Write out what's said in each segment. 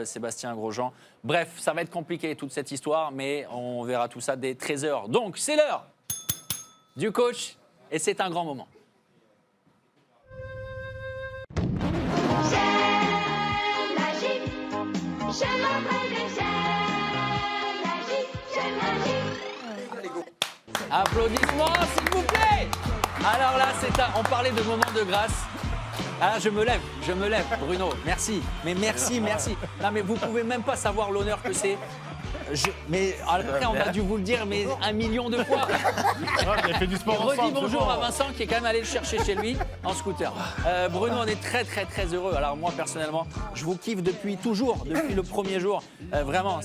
Sébastien Grosjean. Bref, ça va être compliqué toute cette histoire, mais on verra tout ça dès 13h. Donc, c'est l'heure du coach et c'est un grand moment. Applaudissements, s'il vous plaît. Alors là, on parlait de moment de grâce. Ah, je me lève, Bruno. Merci, mais merci. Non, mais vous pouvez même pas savoir l'honneur que c'est. Mais après, on a dû vous le dire, mais 1 million de fois. Il a fait du sport Et redis ensemble, bonjour c'est bon. à Vincent qui est quand même allé le chercher chez lui en scooter. Bruno, on est très heureux. Alors moi, personnellement, je vous kiffe depuis le premier jour. Vraiment,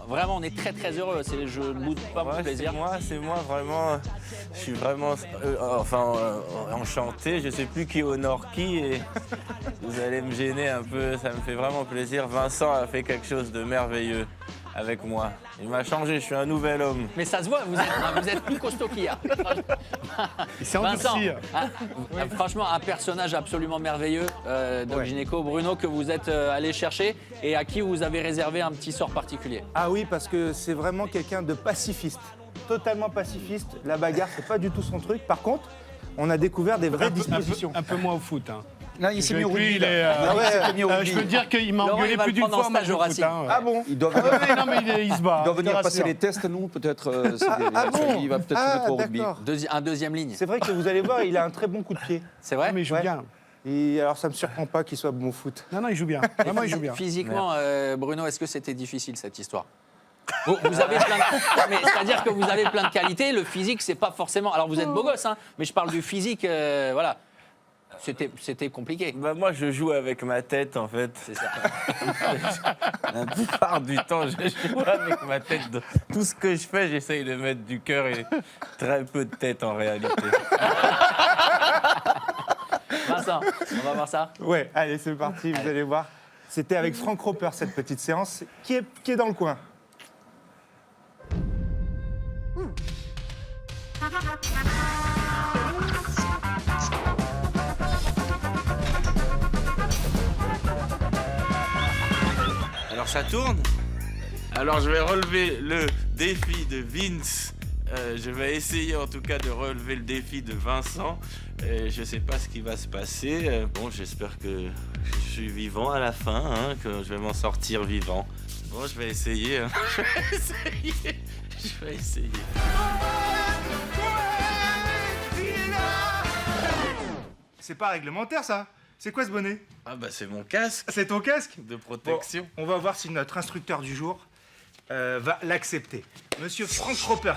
vraiment, on est très heureux. Je ne boude pas mon plaisir. C'est moi, vraiment. Je suis vraiment enchanté. Je ne sais plus qui honore qui et vous allez me gêner un peu. Ça me fait vraiment plaisir. Vincent a fait quelque chose de merveilleux avec moi. Il m'a changé, je suis un nouvel homme. Mais ça se voit, vous êtes plus costaud qu'hier. Il s'est Vincent, endurci. franchement, un personnage absolument merveilleux, Doc Gynéco, Bruno, que vous êtes allé chercher et à qui vous avez réservé un petit sort particulier. Ah oui, parce que c'est vraiment quelqu'un de pacifiste. Totalement pacifiste. La bagarre, c'est pas du tout son truc. Par contre, on a découvert des vraies dispositions. Un peu moins au foot. Hein. Là, il s'est mis au Lui, rugby. il est, là. Ouais, il s'est mis au rugby. je peux dire qu'il m'a Laurent, engueulé il va plus le d'une prendre en fois. Moi, stage je au foot, Racing. hein. Ah bon? Il doit Ah venir, ouais, non, mais il se bat. il doit venir je te passer rassure. les tests, nous, peut-être. Ah bon? Il va peut-être se mettre au rugby. d'accord. Un deuxième ligne. C'est vrai que vous allez voir, il a un très bon coup de pied. C'est vrai? Mais il joue Ouais. bien. Et alors, ça me surprend pas qu'il soit bon au foot. Non, il joue bien. Vraiment, il joue bien. Physiquement, Bruno, est-ce que c'était difficile cette histoire? Vous avez plein de... mais c'est-à-dire que vous avez plein de qualités. Le physique, c'est pas forcément. Alors vous êtes beau gosse, hein, mais je parle du physique. Voilà, c'était compliqué. Bah, moi, je joue avec ma tête, en fait. C'est ça. La plupart du temps, je joue avec ma tête. Tout ce que je fais, j'essaye de mettre du cœur et très peu de tête en réalité. Vincent, on va voir ça. Ouais, allez, c'est parti, vous allez voir. C'était avec Frank Roper, cette petite séance, qui est dans le coin. Alors ça tourne. Alors je vais relever le défi de Vince. Je vais essayer en tout cas de relever le défi de Vincent. Je ne sais pas ce qui va se passer. Bon, j'espère que je suis vivant à la fin, hein, que je vais m'en sortir vivant. Bon, je vais essayer. Hein. Je vais essayer. C'est pas réglementaire, ça. C'est quoi ce bonnet? Ah bah c'est mon casque C'est ton casque? de protection. Bon, on va voir si notre instructeur du jour va l'accepter. Monsieur Frank Roper.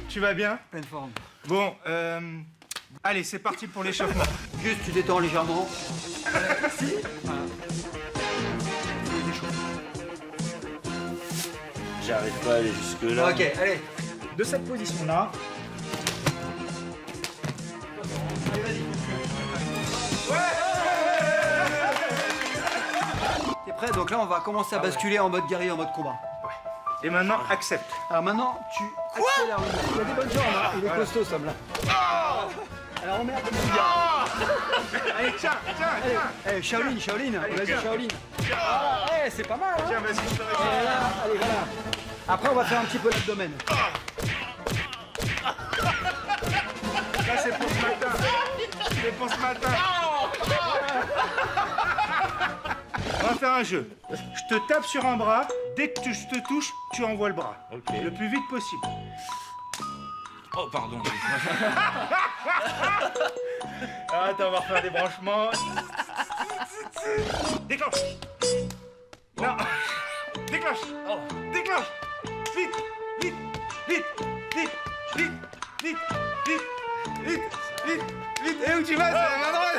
Tu vas bien? Pleine forme. Bon, allez, c'est parti pour l'échauffement. Juste, tu détends légèrement. J'arrive pas à aller jusque-là. Ok, allez. De cette position-là. T'es prêt? Donc là, on va commencer à basculer en mode guerrier, en mode combat. Et maintenant, accepte. Alors maintenant, tu accélères. Il a des bonnes jambes, hein. Il est costaud, Sam, là. Alors on met un peu de bien. Allez, tiens. Allez, Shaolin, vas-y, tiens. Shaolin. Voilà, c'est pas mal, hein. Tiens, vas-y, je te Et regarde. là, allez, voilà. Après, on va faire un petit peu l'abdomen. Là, c'est pour ce matin. C'est pour ce matin. On va faire un jeu. Je te tape sur un bras. Dès que je te touche, tu envoies le bras. Ok. Le plus vite possible. Oh pardon. Attends, on va refaire des branchements. Déclenche. Non. Déclenche. Déclenche. Vite, vite, vite, vite, vite, vite, vite, vite, vite, vite. Et où tu vas? C'est la main droite.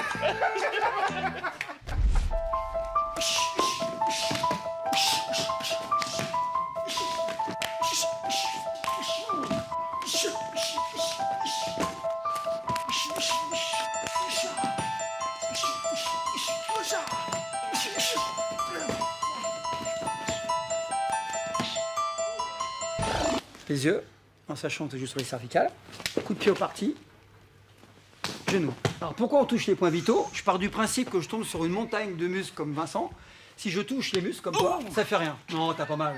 Les yeux, en sachant que tu joues sur les cervicales. Coup de pied au parti. genou. Alors pourquoi on touche les points vitaux? Je pars du principe que je tombe sur une montagne de muscles comme Vincent. Si je touche les muscles comme toi, ça fait rien. Non, t'as pas mal.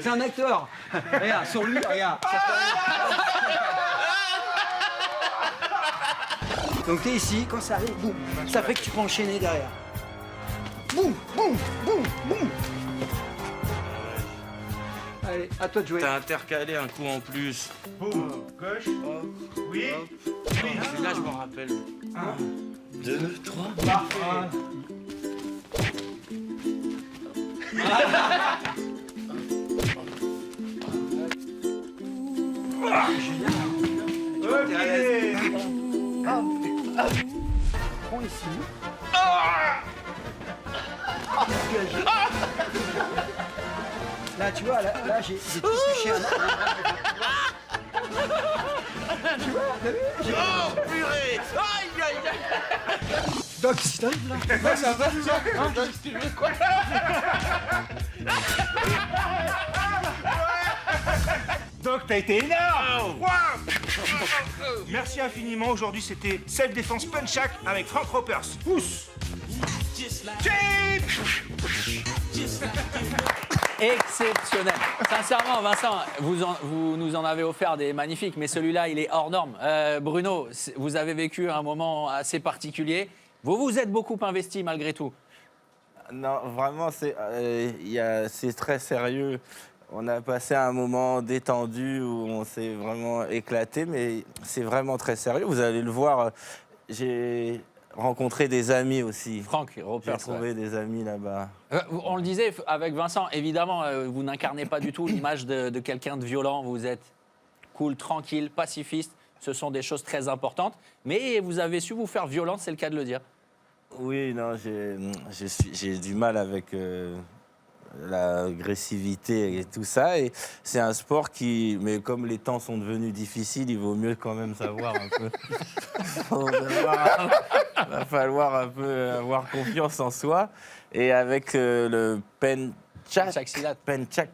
C'est un acteur. Regarde, sur lui, regarde. Ça fait rien. Donc t'es ici, quand ça arrive, boum. Ça fait que tu peux enchaîner derrière. Boum, boum, boum, boum. Allez, à toi de jouer. T'as intercalé un coup en plus. Boum. Gauche. Oui. Celui-là, je m'en rappelle. 2, 3. Parfait. Ok. Prends ici. Là, tu vois, là j'ai touché un arbre. Tu vois, t'as vu? Oh, purée! Aïe, aïe, aïe! Doc, si t'arrives là. Ça va, tu veux quoi? Doc, t'as été énorme. Wow. Merci infiniment. Aujourd'hui, c'était Self Defense Punchak avec Frank Ropers. Pousse. Exceptionnel. Sincèrement, Vincent, vous nous en avez offert des magnifiques, mais celui-là, il est hors norme. Bruno, vous avez vécu un moment assez particulier. Vous vous êtes beaucoup investi malgré tout. Non, vraiment, c'est très sérieux. On a passé un moment détendu où on s'est vraiment éclaté, mais c'est vraiment très sérieux. Vous allez le voir, j'ai rencontré des amis aussi. Franck, J'ai Ropers. trouvé des amis là-bas. On le disait avec Vincent, évidemment, vous n'incarnez pas du tout l'image de quelqu'un de violent. Vous êtes cool, tranquille, pacifiste. Ce sont des choses très importantes. Mais vous avez su vous faire violence, c'est le cas de le dire. Oui, non, j'ai du mal avec l'agressivité et tout ça. Et c'est un sport mais comme les temps sont devenus difficiles, il vaut mieux quand même savoir un peu. Il va falloir un peu avoir confiance en soi. Et avec le Pencak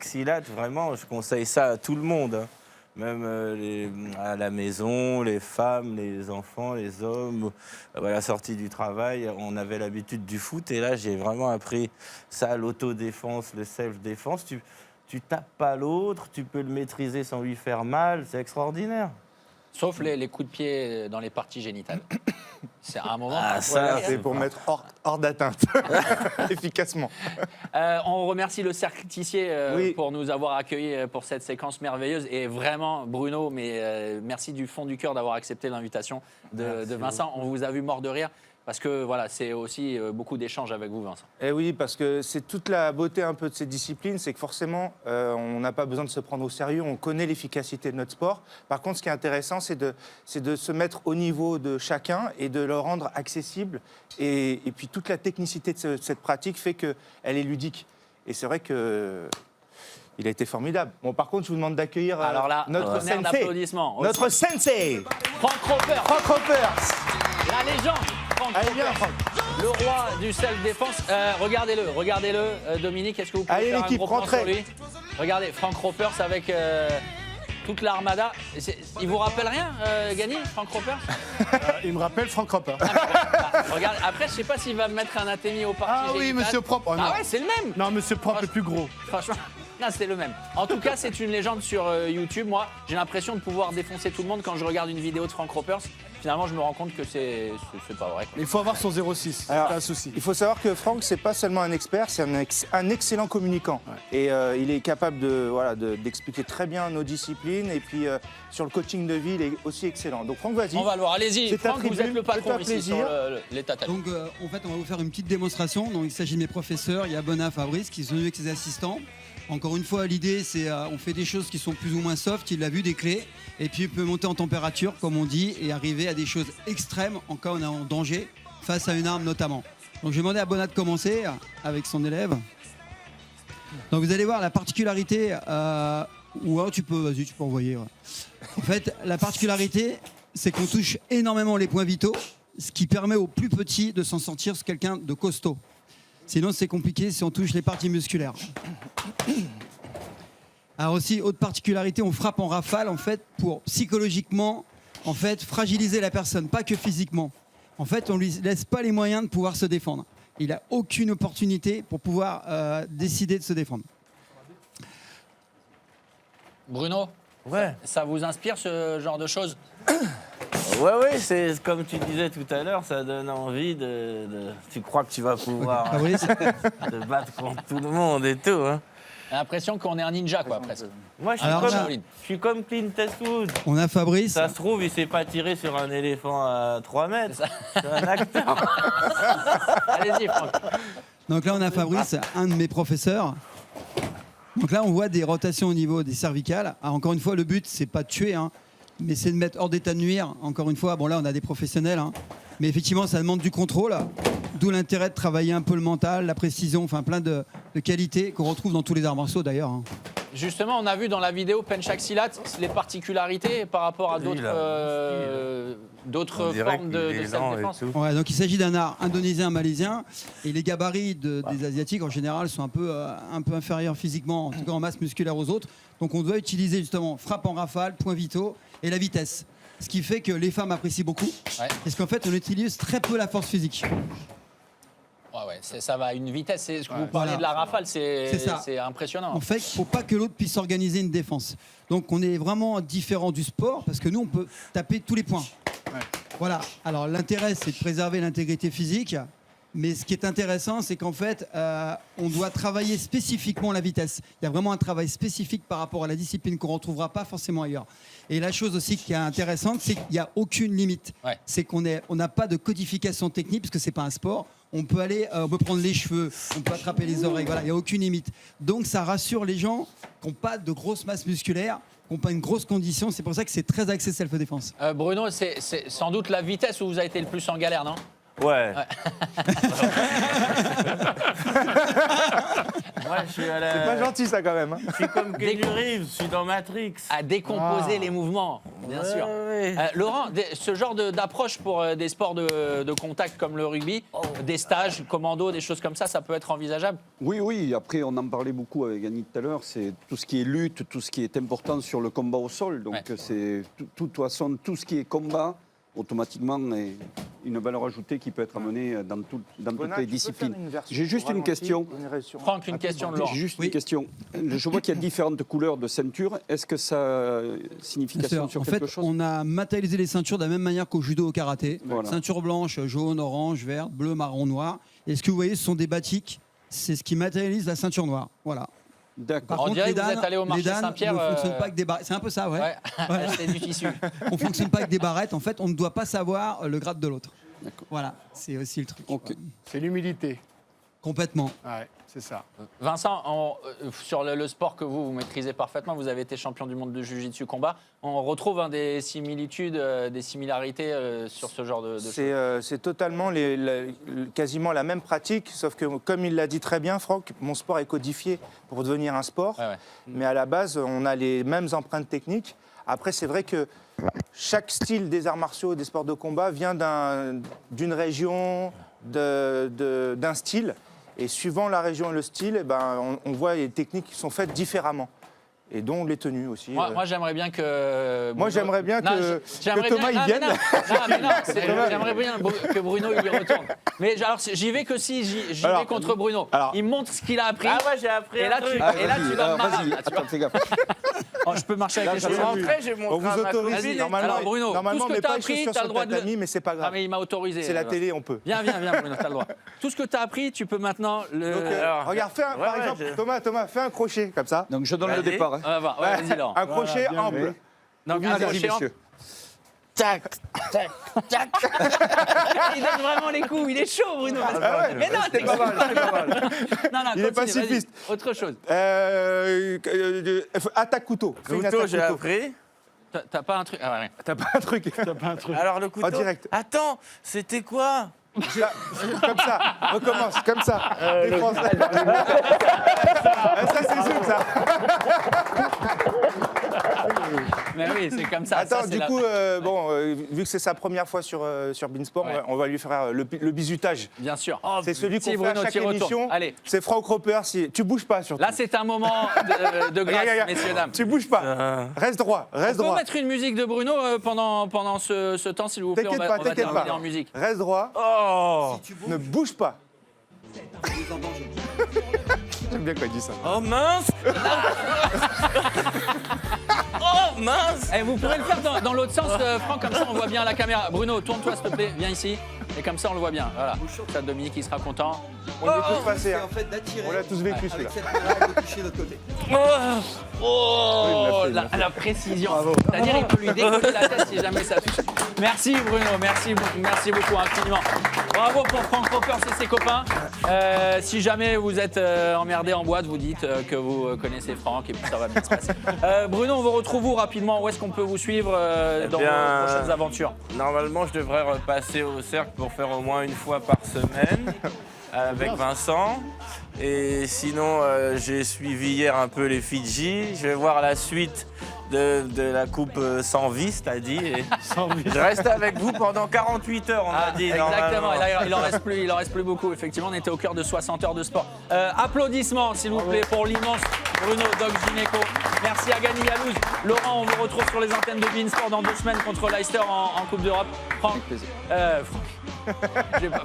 Silat, vraiment, je conseille ça à tout le monde. Hein. Même à la maison, les femmes, les enfants, les hommes. À la sortie du travail, on avait l'habitude du foot. Et là, j'ai vraiment appris ça, l'autodéfense, le self-défense. Tu tapes pas l'autre, tu peux le maîtriser sans lui faire mal. C'est extraordinaire. Sauf les coups de pied dans les parties génitales. C'est à un moment. Ça, C'est pour mettre hors d'atteinte, efficacement. On remercie le Cercle Tissier Oui. pour nous avoir accueillis pour cette séquence merveilleuse. Et vraiment, Bruno, merci du fond du cœur d'avoir accepté l'invitation de Vincent. On vous a vu mort de rire. Parce que voilà, c'est aussi beaucoup d'échanges avec vous, Vincent. Eh oui, parce que c'est toute la beauté un peu de cette discipline, c'est que forcément, on n'a pas besoin de se prendre au sérieux, on connaît l'efficacité de notre sport. Par contre, ce qui est intéressant, c'est de se mettre au niveau de chacun et de le rendre accessible. Et puis toute la technicité de cette pratique fait qu'elle est ludique. Et c'est vrai que... Il a été formidable. Bon, par contre, je vous demande d'accueillir Alors là, notre tonnerre sensei. d'applaudissements. Notre sensei, Franck Ropers, Frank Ropers. la légende. Franck Allez, viens, Ropers, Franck. le roi du self-défense. Regardez-le. Dominique, est-ce que vous pouvez Allez, faire un l'équipe, gros plan rentrez. sur lui? Regardez, Franck Ropers avec toute l'armada. Il vous rappelle rien, Gagny, Franck Ropers? Il me rappelle Frank Roper. Regarde, après, je sais pas s'il va me mettre un athémie au parti Ah oui, génital. monsieur Propre. Oh, non. Ah ouais, c'est le même. Non, monsieur Propre est plus gros. Franchement, non, c'est le même. En tout cas, c'est une légende sur YouTube. Moi, j'ai l'impression de pouvoir défoncer tout le monde quand je regarde une vidéo de Franck Ropers. Finalement, je me rends compte que c'est pas vrai, quoi. Il faut avoir son 06, Alors, c'est pas un souci. Il faut savoir que Franck, c'est pas seulement un expert, c'est un excellent communicant. Ouais. Et il est capable d'expliquer très bien nos disciplines. Et puis sur le coaching de vie, il est aussi excellent. Donc Franck, vas-y. On va le voir. Allez-y, C'est ta Franck, vous tribune, êtes le patron c'est un ici plaisir. sur l'état tête. Donc en fait on va vous faire une petite démonstration. Donc il s'agit de mes professeurs, il y a Bonnat, Fabrice qui sont venus avec ses assistants. Encore une fois l'idée c'est on fait des choses qui sont plus ou moins soft, il a vu des clés et puis il peut monter en température comme on dit et arriver à des choses extrêmes en cas où on est en danger face à une arme notamment. Donc je vais demander à Bonnat de commencer avec son élève. Donc vous allez voir la particularité ou alors tu peux envoyer. Ouais. En fait la particularité c'est qu'on touche énormément les points vitaux, ce qui permet aux plus petits de s'en sortir sur quelqu'un de costaud. Sinon, c'est compliqué si on touche les parties musculaires. Alors aussi, autre particularité, on frappe en rafale, en fait, pour psychologiquement en fait, fragiliser la personne, pas que physiquement. En fait, on lui laisse pas les moyens de pouvoir se défendre. Il n'a aucune opportunité pour pouvoir décider de se défendre. Bruno, Ouais. ça vous inspire ce genre de choses? Ouais, c'est comme tu disais tout à l'heure, ça donne envie Tu crois que tu vas pouvoir Ah, vous voyez, te battre contre tout le monde et tout, hein. J'ai l'impression qu'on est un ninja, quoi, presque. Moi, je Alors, suis comme Clint Eastwood. on a Fabrice. Ça se trouve, il s'est pas tiré sur un éléphant à 3 mètres. C'est un acteur. Allez-y, Franck. Donc là, on a Fabrice, un de mes professeurs. Donc là, on voit des rotations au niveau des cervicales. Alors, encore une fois, le but, c'est pas de tuer, hein, mais c'est de mettre hors d'état de nuire. Encore une fois, bon là, on a des professionnels, hein, mais effectivement, ça demande du contrôle. D'où l'intérêt de travailler un peu le mental, la précision, enfin plein de qualités qu'on retrouve dans tous les arts martiaux d'ailleurs, hein. Justement, on a vu dans la vidéo Pencak Silat les particularités par rapport à d'autres formes de self-défense. Ouais, donc il s'agit d'un art indonésien, malaisien, et les gabarits des Asiatiques en général sont un peu inférieurs physiquement, en tout cas en masse musculaire aux autres. Donc on doit utiliser justement frappe en rafale, points vitaux et la vitesse. Ce qui fait que les femmes apprécient beaucoup, Ouais. parce qu'en fait on utilise très peu la force physique. Ouais, ça va à une vitesse. Vous parlez Voilà. de la rafale, C'est ça. c'est impressionnant. En fait, il ne faut pas que l'autre puisse organiser une défense. Donc on est vraiment différent du sport, parce que nous on peut taper tous les points. Voilà. Alors l'intérêt, c'est de préserver l'intégrité physique. Mais ce qui est intéressant, c'est qu'en fait, on doit travailler spécifiquement la vitesse. Il y a vraiment un travail spécifique par rapport à la discipline qu'on ne retrouvera pas forcément ailleurs. Et la chose aussi qui est intéressante, c'est qu'il n'y a aucune limite. Ouais. C'est qu'on n'a pas de codification technique, parce que ce n'est pas un sport. On peut prendre les cheveux, on peut attraper les oreilles, voilà, il n'y a aucune limite. Donc ça rassure les gens qui n'ont pas de grosse masse musculaire, qui n'ont pas une grosse condition. C'est pour ça que c'est très axé self-défense. Bruno, c'est sans doute la vitesse où vous avez été le plus en galère, non? Ouais. Moi, je suis à la... C'est pas gentil ça quand même, hein. Je suis comme Keanu Reeves, je suis dans Matrix. À décomposer les mouvements, bien sûr. Ouais. Laurent, ce genre d'approche pour des sports de contact comme le rugby, des stages, commando, des choses comme ça peut être envisageable? Oui. Après, on en parlait beaucoup avec Annie tout à l'heure. C'est tout ce qui est lutte, tout ce qui est important sur le combat au sol. Donc, c'est de toute façon, tout ce qui est combat, automatiquement, est une valeur ajoutée qui peut être amenée dans toutes les disciplines. J'ai juste une question. Franck, une question de Laurent. J'ai juste une question. Je vois qu'il y a différentes couleurs de ceinture. Est-ce que ça a signification sur En quelque fait, chose? on a matérialisé les ceintures de la même manière qu'au judo, au karaté. Voilà. Ceinture blanche, jaune, orange, vert, bleu, marron, noir. Et ce que vous voyez, ce sont des batiks. C'est ce qui matérialise la ceinture noire. Voilà. D'accord. On dirait que vous êtes allé au marché les dames Saint-Pierre, ne fonctionnent pas avec des barrettes. C'est un peu ça, ouais. Ouais, c'est du tissu. On ne fonctionne pas avec des barrettes. En fait, on ne doit pas savoir le grade de l'autre. Voilà, c'est aussi le truc. Ok. C'est l'humilité. Complètement. Ouais, c'est ça. Vincent, sur le sport que vous maîtrisez parfaitement, vous avez été champion du monde de Jiu-Jitsu combat. On retrouve des similitudes, des similarités sur ce genre de choses. C'est totalement quasiment la même pratique, sauf que, comme il l'a dit très bien, Franck, mon sport est codifié pour devenir un sport. Ouais. Mais à la base, on a les mêmes empreintes techniques. Après, c'est vrai que chaque style des arts martiaux et des sports de combat vient d'une région, d'un style. Et suivant la région et le style, on voit les techniques qui sont faites différemment. Et dont les tenues aussi. Moi, j'aimerais bien que... Moi, j'aimerais bien que Thomas y vienne. J'aimerais bien que Bruno il y retourne. Mais alors, j'y vais que si j'y vais contre Bruno. Il montre ce qu'il a appris. Ah ouais, j'ai appris Et là, tu vas me marrer. Vas-y, attends, fais gaffe. Oh, je peux marcher avec les Je suis chaussures. rentré, j'ai On montré vous à ma autorise. copine. Normalement, Alors, Bruno, normalement, tout ce on que met t'as pas les appris, chaussures t'as sur le le droit de... tatami, mais c'est pas Ah, grave. mais il m'a autorisé. C'est la télé, on peut. Viens, Bruno, t'as le droit. Tout ce que t'as appris, tu peux maintenant le... Donc, Alors, regarde, par exemple, Thomas, fais un crochet comme ça. Donc, je donne le Vas-y. départ. hein. On va voir. Ouais, vas-y, Laurent. Un crochet ample. Donc, un Allez-y, crochet messieurs. tac, tac, tac. Il donne vraiment les coups, il est chaud, Bruno. Mais non, C'est pas mal. Non, Il est continue, pacifiste. vas-y. Autre chose. Attaque couteau. Fais une Couteau, attaque j'ai couteau. appris. T'as pas un truc... Ah, ouais. T'as pas un truc. Alors le couteau. En direct. Attends, c'était quoi? Là, comme ça. Recommence, comme ça. Défense. Ça, c'est sûr, ça. Mais oui, c'est comme ça. Attends, Ça, c'est du la- coup, vu que c'est sa première fois sur Beansport, Ouais. on va lui faire le bisutage. Bien sûr. C'est celui Si, qu'on fait à Bruno, chaque t'y retournes. émission. Allez. C'est Frank Roper. Tu bouges pas surtout. Là, c'est un moment de grâce, Regarde. messieurs, dames. Tu bouges pas. Reste droit, On reste peut droit. mettre une musique de Bruno pendant ce temps, s'il vous plaît. T'inquiète On pas, va t'inquiète terminer pas. en musique. Reste droit. Oh, Ne bouge pas. J'aime bien quand il dit ça. oh mince. Oh mince. Eh, vous pouvez le faire dans l'autre sens, Franck, comme ça on voit bien la caméra. Bruno, tourne-toi s'il te plaît, viens ici. Et comme ça on le voit bien. Voilà. Ça, Dominique, il sera content. On est tous passés. C'est hein. en fait d'attirer On l'a tous vécu celui-là. avec cette main-là et de toucher l'autre côté. Oh, il l'a fait. la précision. C'est-à-dire, il peut lui décoller la tête si jamais ça touche. Merci Bruno, merci beaucoup infiniment. Bravo pour Frank Roper et ses copains. Si jamais vous êtes emmerdé en boîte, vous dites que vous connaissez Franck et puis ça va bien se passer. Bruno, on vous retrouve où rapidement? Où est-ce qu'on peut vous suivre dans bien, vos prochaines aventures? Normalement, je devrais repasser au cercle pour faire au moins une fois par semaine avec Vincent. Et sinon, j'ai suivi hier un peu les Fidji. Je vais voir la suite de la coupe sans vie, c'est-à-dire. Et je reste avec vous pendant 48 heures, on a dit. Exactement, normalement. il en reste plus beaucoup. Effectivement, on était au cœur de 60 heures de sport. Applaudissements, s'il vous plaît, pour l'immense Bruno Doc Gineco. Merci à Gany Yalouz. Laurent, on vous retrouve sur les antennes de Beansport dans 2 semaines contre Leicester en Coupe d'Europe. Franck,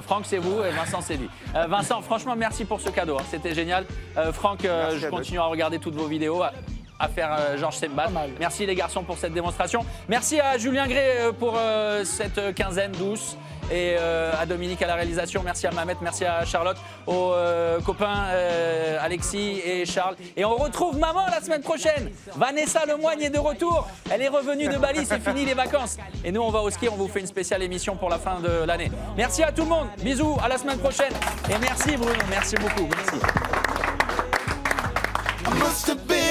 Franck, c'est vous et Vincent, c'est lui. Vincent, franchement, merci pour ce cadeau. Hein. C'était génial. Franck, je continue à regarder toutes vos vidéos. À faire Georges Sembat. Merci les garçons pour cette démonstration. Merci à Julien Gray pour cette quinzaine douce. Et à Dominique à la réalisation. Merci à Mamet, merci à Charlotte, aux copains Alexis et Charles. Et on retrouve maman la semaine prochaine. Vanessa Lemoigne est de retour. Elle est revenue de Bali, c'est fini les vacances. Et nous, on va au ski, on vous fait une spéciale émission pour la fin de l'année. Merci à tout le monde. Bisous, à la semaine prochaine. Et merci Bruno, merci beaucoup. Merci. I must have been